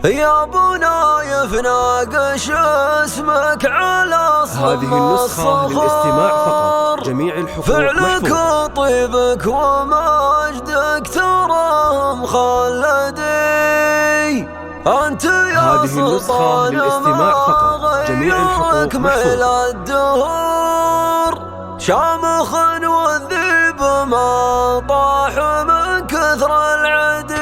يا بناي فناقش اسمك على صم هذه النسخة للاستماع فقط، جميع الحقوق فعلك وطيبك ومجدك ترى مخلدي. أنت يا سلطان ما غيرك ميل الدهور، شامخ والذيب ما طاح من كثر العدي.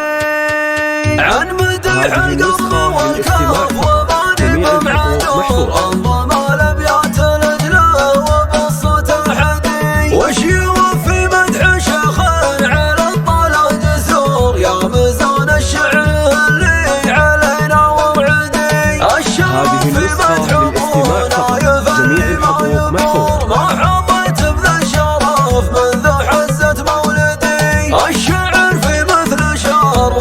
عن مدح القرب والكاف وماني بمعذور، انظم الابيات الادلى وبالصوت الحدي. وش يوفي مدح شيخ على الطلا جسور، يا ميزان الشعر اللي علينا ووعدي. الشرف في مدح ابونا يفني ما يبور، ما حظيت بذا الشرف منذ حزت مولدي. الشعر في مثل شعر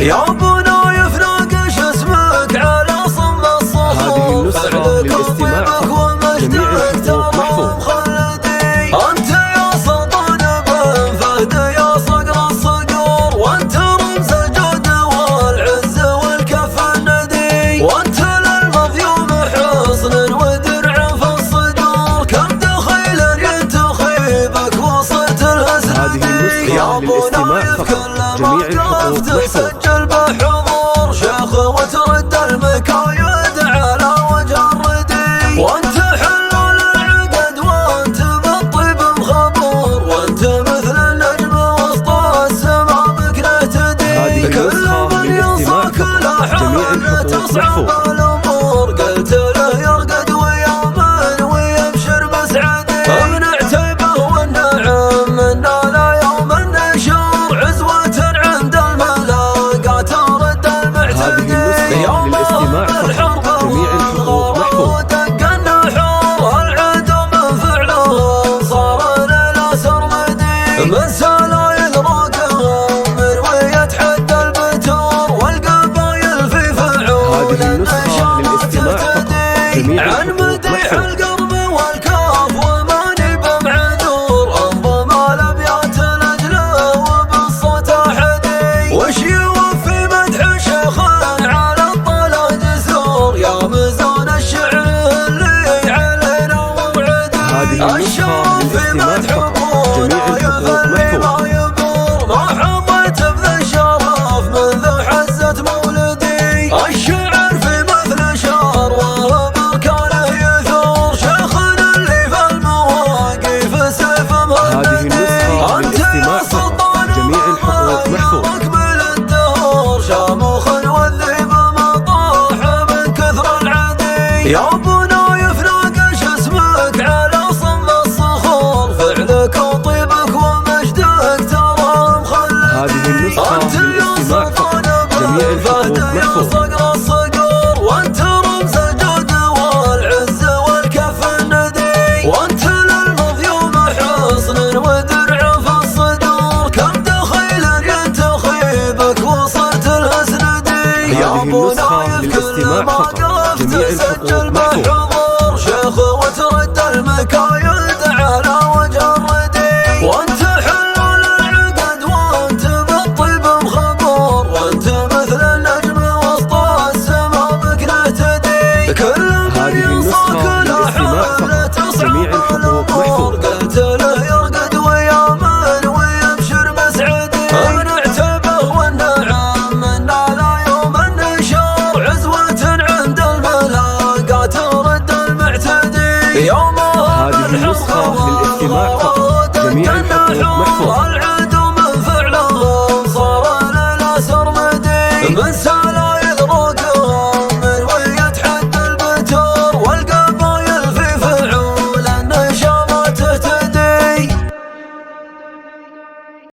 يا بناي فناقش اسمك على صم الصخور، فعلك وطيبك ومجدك ترى مخلدي. أنت يا سلطان بن فهد يا صقر الصقور، وأنت رمز الجود والعز والكف الندي. وأنت للمظلوم حصن ودرع في الصدور، كم دخيل ينتخي بك وصلت الهزندي. يا بناي في كل موقف تسجل بحضور شيخ وترد المكايد على وجه الردي. وانت حلال العقد وانت بالطيب مخبور، وانت مثل النجم وسط السما بك نهتدي. كل من ينصاك لا تصعب الامور، قلت له يرقد ويامن ويبشر بسعدي. ابن عتيبه والنعم منا لا يوم النشور، عزوة عند الملاقى ترد المعتدي. يوم الحرب والغرب ودق النحور، العدو من فعلهم صار لنا سرمدي. من سلايل راقهم مروية حد البتور، والقبايل في فعول النشاط تهتدي. عن مديح القرب والكاف وماني بمعذور، انظم الابيات الادلى وبالصوت احدي. وش يوفي مدح شيخ على الطلا جسور، يا ميزان الشعر اللي علينا ووعدي. الشرف في مدح ابونا يفني ما يبور، ما حظيت بذا الشرف منذ حزت مولدي. الشعر في مثل شعر وبركانه يثور، شيخنا اللي في المواقف سيف مهندي. انت يا سلطان مقبل الدهور، شامخ والذيب ما طاح من كثر العدي. يا بناي فناقش اسمك على صم الصخور، فعلك وطيبك ومجدك ترى مخلدي. انت يا سلطان بن فهد يا صقر الصقور، وانت رمز الجود والعز والكف الندي. وانت للمظلوم حصن ودرع في الصدور، كم دخيل ينتخي بك وصلت الهزندي. يا بناي في كل موقف تسجل بحضور شيخ وترد المكايد على وجه الردي. وانت حلال العقد وانت بالطيب مخبور، وانت مثل النجم وسط السما بك نهتدي. كل من ينصاك لا تصعب الامور، قلت له يرقد ويامن ويبشر بسعدي. ابن عتيبه والنعم منا لا يوم النشور، عزوة عند الملاقى ترد المعتدي. يوم الحرب والغرب ودق النحور،